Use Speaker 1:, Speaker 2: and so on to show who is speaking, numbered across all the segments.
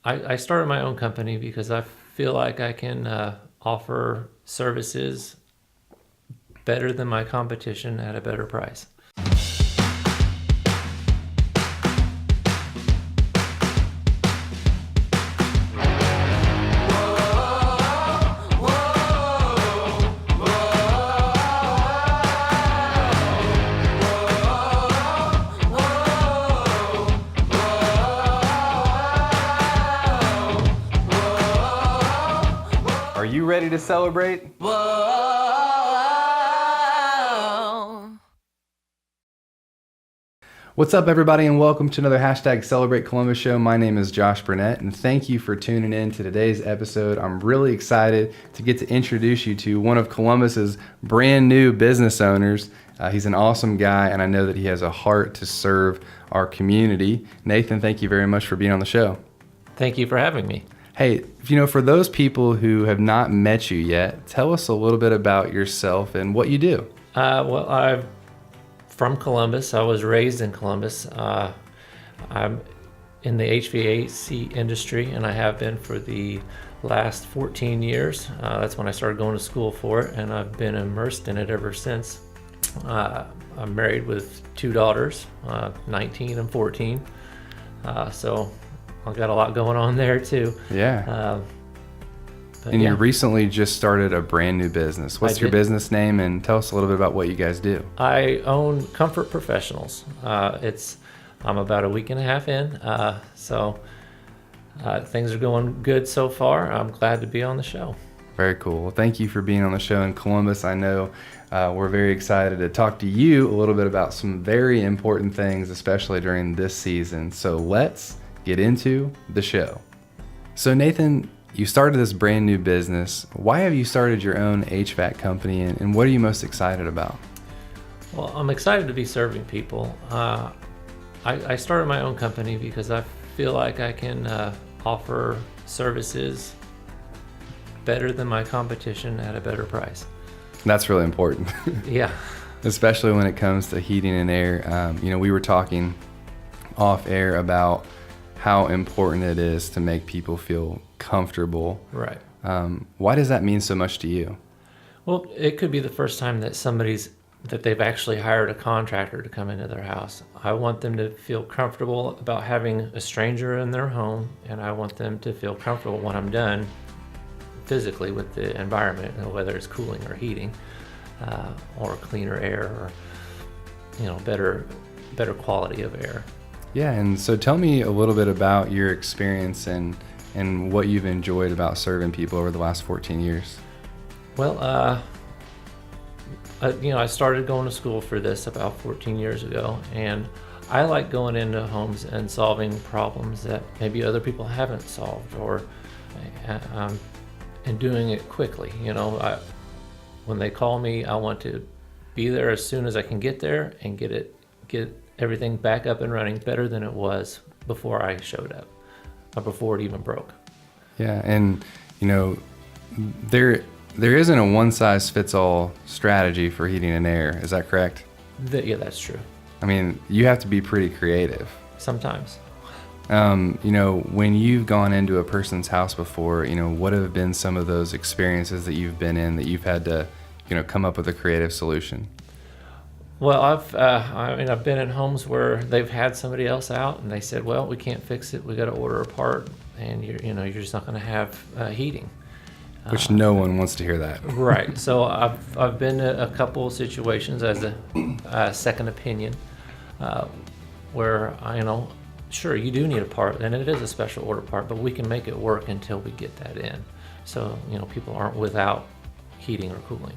Speaker 1: I started my own company because I feel like I can offer services better than my competition at a better price.
Speaker 2: Are you ready to celebrate? What's up, everybody, and welcome to another hashtag Celebrate Columbus show. My name is Josh Burnett, and thank you for tuning in to today's episode. I'm really excited to get to introduce you to one of Columbus's brand new business owners. He's an awesome guy, and I know that he has a heart to serve our community. Nathan, thank you very much for being on the show.
Speaker 1: Thank you for having me.
Speaker 2: Hey, for those people who have not met you yet, tell us a little bit about yourself and what you do.
Speaker 1: Well, I'm from Columbus. I was raised in Columbus. I'm in the HVAC industry, and I have been for the last 14 years. That's when I started going to school for it, and I've been immersed in it ever since. I'm married with two daughters, 19 and 14. So I've got a lot going on there too.
Speaker 2: Yeah. You recently just started a brand new business. What's your business name, and tell us a little bit about what you guys do?
Speaker 1: I own Comfort Professionals. I'm about a week and a half in, so things are going good so far. I'm glad to be on the show.
Speaker 2: Very cool. Well, thank you for being on the show in Columbus. I know we're very excited to talk to you a little bit about some very important things, especially during this season. So let's get into the show. So Nathan, you started this brand new business. Why have you started your own HVAC company, and what are you most excited about?
Speaker 1: Well, I'm excited to be serving people. I started my own company because I feel like I can offer services better than my competition at a better price.
Speaker 2: That's really important.
Speaker 1: Yeah.
Speaker 2: Especially when it comes to heating and air. We were talking off air about how important it is to make people feel comfortable.
Speaker 1: Right.
Speaker 2: Why does that mean so much to you?
Speaker 1: Well, it could be the first time that they've actually hired a contractor to come into their house. I want them to feel comfortable about having a stranger in their home, and I want them to feel comfortable when I'm done physically with the environment, whether it's cooling or heating, or cleaner air, or better quality of air.
Speaker 2: Yeah, and so tell me a little bit about your experience and what you've enjoyed about serving people over the last 14 years.
Speaker 1: Well, I started going to school for this about 14 years ago, and I like going into homes and solving problems that maybe other people haven't solved, and doing it quickly. When they call me, I want to be there as soon as I can get there and get everything back up and running better than it was before I showed up, or before it even broke.
Speaker 2: Yeah, and there isn't a one-size-fits-all strategy for heating and air. Is that correct?
Speaker 1: Yeah, that's true.
Speaker 2: I mean, you have to be pretty creative.
Speaker 1: Sometimes.
Speaker 2: When you've gone into a person's house before, what have been some of those experiences that you've been in that you've had to, come up with a creative solution?
Speaker 1: Well, I've been in homes where they've had somebody else out, and they said, "Well, we can't fix it. We got to order a part, and you're just not going to have heating."
Speaker 2: Which no one wants to hear that.
Speaker 1: Right. So I've been in a couple of situations as a second opinion, where sure, you do need a part, and it is a special order part, but we can make it work until we get that in. So people aren't without heating or cooling.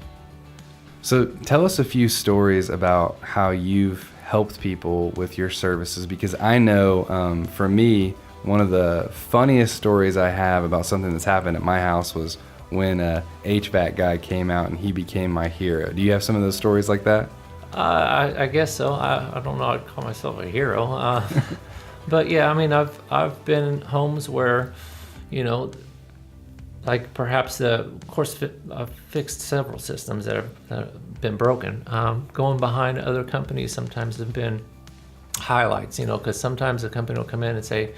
Speaker 2: So tell us a few stories about how you've helped people with your services, because I know for me, one of the funniest stories I have about something that's happened at my house was when a HVAC guy came out and he became my hero. Do you have some of those stories like that?
Speaker 1: I guess so. I don't know. I'd call myself a hero, but yeah, I've been in homes where, like perhaps I've fixed several systems that have been broken. Going behind other companies sometimes have been highlights, because sometimes a company will come in and say,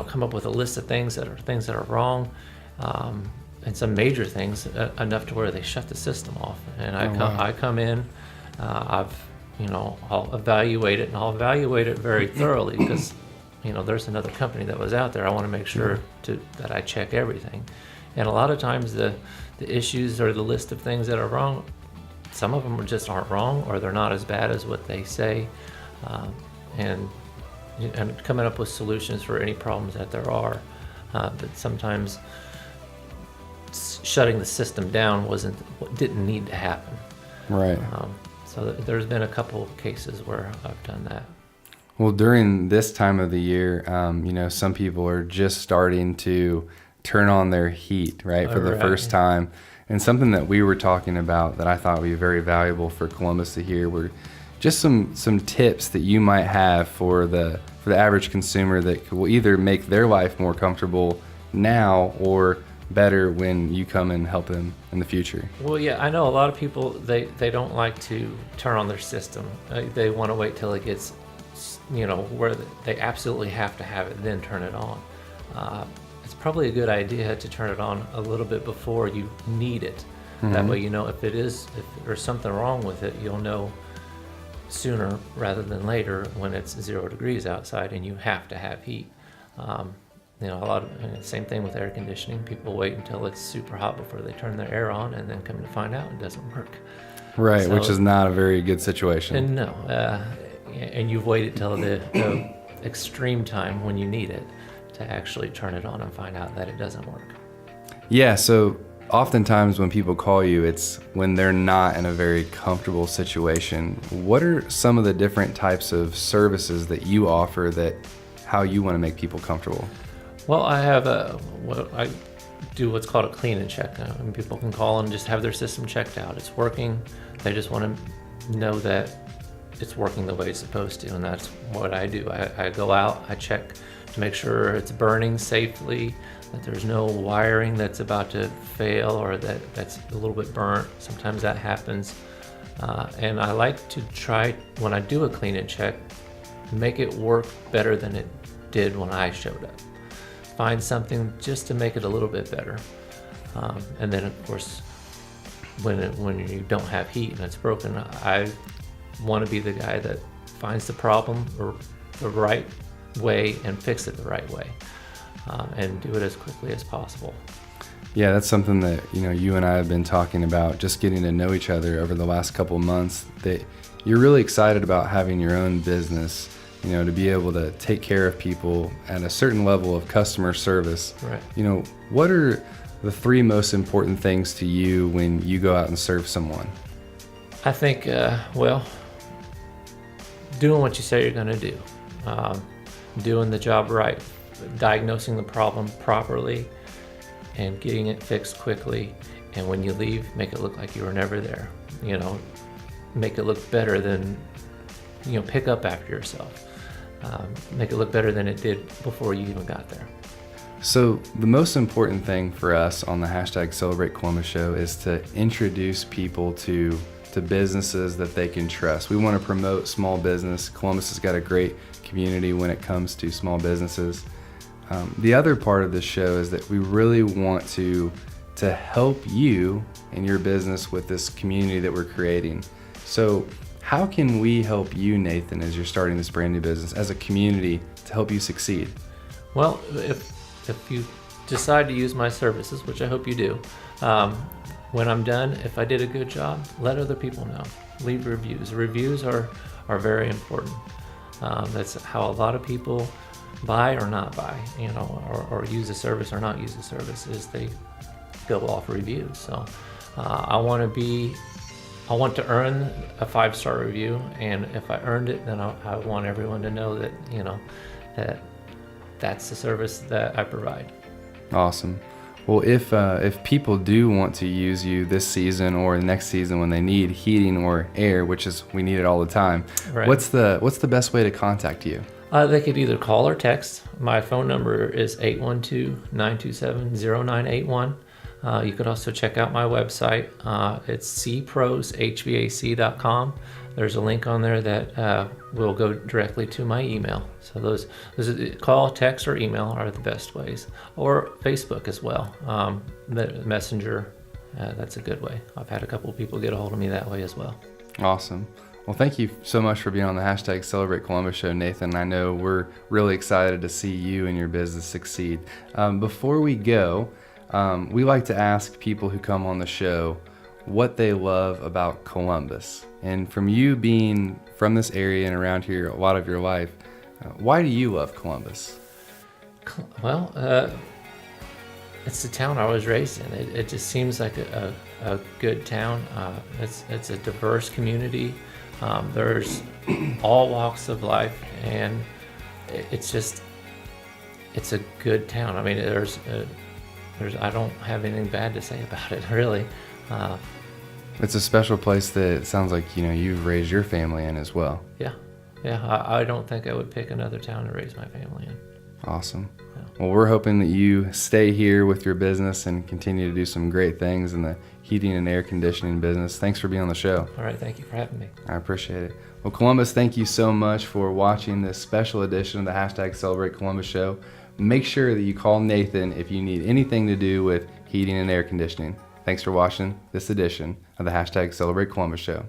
Speaker 1: come up with a list of things that are wrong, and some major things, enough to where they shut the system off. And I come in, I'll evaluate it, and I'll evaluate it very thoroughly, because there's another company that was out there. I want to make sure that I check everything. And a lot of times the issues or the list of things that are wrong, some of them just aren't wrong, or they're not as bad as what they say, and coming up with solutions for any problems that there are. But sometimes shutting the system down didn't need to happen.
Speaker 2: Right.
Speaker 1: So there's been a couple of cases where I've done that.
Speaker 2: Well, during this time of the year, some people are just starting to turn on their heat, right, for the first time. And something that we were talking about that I thought would be very valuable for Columbus to hear were just some tips that you might have for the average consumer that will either make their life more comfortable now or better when you come and help them in the future.
Speaker 1: Well, yeah, I know a lot of people, they don't like to turn on their system. They want to wait till it gets, where they absolutely have to have it, then turn it on. It's probably a good idea to turn it on a little bit before you need it. Mm-hmm. That way, if there's something wrong with it, you'll know sooner rather than later when it's 0 degrees outside and you have to have heat. Same thing with air conditioning. People wait until it's super hot before they turn their air on, and then come to find out it doesn't work.
Speaker 2: Right, so, which is not a very good situation.
Speaker 1: And no, and you've waited till the extreme time when you need it to actually turn it on and find out that it doesn't work.
Speaker 2: Yeah, so oftentimes when people call you, it's when they're not in a very comfortable situation. What are some of the different types of services that you offer how you want to make people comfortable?
Speaker 1: Well, I do what's called a clean and check. And people can call and just have their system checked out. It's working. They just want to know that it's working the way it's supposed to, and that's what I do. I go out, I check to make sure it's burning safely, that there's no wiring that's about to fail or that's a little bit burnt. Sometimes that happens. And I like to try, when I do a clean and check, make it work better than it did when I showed up. Find something just to make it a little bit better. And then of course, when you don't have heat and it's broken, I want to be the guy that finds the problem the right way and fix it the right way, and do it as quickly as possible.
Speaker 2: Yeah, that's something that you and I have been talking about, just getting to know each other over the last couple of months, that you're really excited about having your own business, to be able to take care of people at a certain level of customer service.
Speaker 1: Right.
Speaker 2: What are the 3 most important things to you when you go out and serve someone?
Speaker 1: I think, doing what you say you're going to do, doing the job right, diagnosing the problem properly, and getting it fixed quickly. And when you leave, make it look like you were never there. Make it look better than, pick up after yourself. Make it look better than it did before you even got there.
Speaker 2: So the most important thing for us on the #Celebrate Columbus show is to introduce people to businesses that they can trust. We want to promote small business. Columbus has got a great community when it comes to small businesses. The other part of this show is that we really want to help you and your business with this community that we're creating. So how can we help you, Nathan, as you're starting this brand new business, as a community, to help you succeed?
Speaker 1: Well, if you decide to use my services, which I hope you do, when I'm done, if I did a good job, let other people know. Leave reviews. Reviews are very important. That's how a lot of people buy or not buy, or use a service or not use a service, is they go off reviews. So I want to earn a 5-star review, and if I earned it, then I want everyone to know that that's the service that I provide.
Speaker 2: Awesome. Well, if people do want to use you this season or next season when they need heating or air, which is we need it all the time,
Speaker 1: right,
Speaker 2: what's the best way to contact you?
Speaker 1: They could either call or text. My phone number is 812-927-0981. You could also check out my website. It's cproshvac.com. There's a link on there that will go directly to my email. So those call, text, or email are the best ways, or Facebook as well. Messenger, that's a good way. I've had a couple of people get a hold of me that way as well.
Speaker 2: Awesome. Well, thank you so much for being on the hashtag Celebrate Columbus show, Nathan. I know we're really excited to see you and your business succeed. Before we go, we like to ask people who come on the show what they love about Columbus. And from you being from this area and around here a lot of your life, why do you love Columbus?
Speaker 1: Well, it's the town I was raised in. It just seems like a good town. It's a diverse community. There's all walks of life, and it's a good town. I mean, I don't have anything bad to say about it, really.
Speaker 2: It's a special place that it sounds like, you've raised your family in as well.
Speaker 1: Yeah. I don't think I would pick another town to raise my family in.
Speaker 2: Awesome.
Speaker 1: Yeah.
Speaker 2: Well, we're hoping that you stay here with your business and continue to do some great things in the heating and air conditioning business. Thanks for being on the show.
Speaker 1: All right. Thank you for having me.
Speaker 2: I appreciate it. Well, Columbus, thank you so much for watching this special edition of the hashtag Celebrate Columbus show. Make sure that you call Nathan if you need anything to do with heating and air conditioning. Thanks for watching this edition of the hashtag Celebrate Columbus show.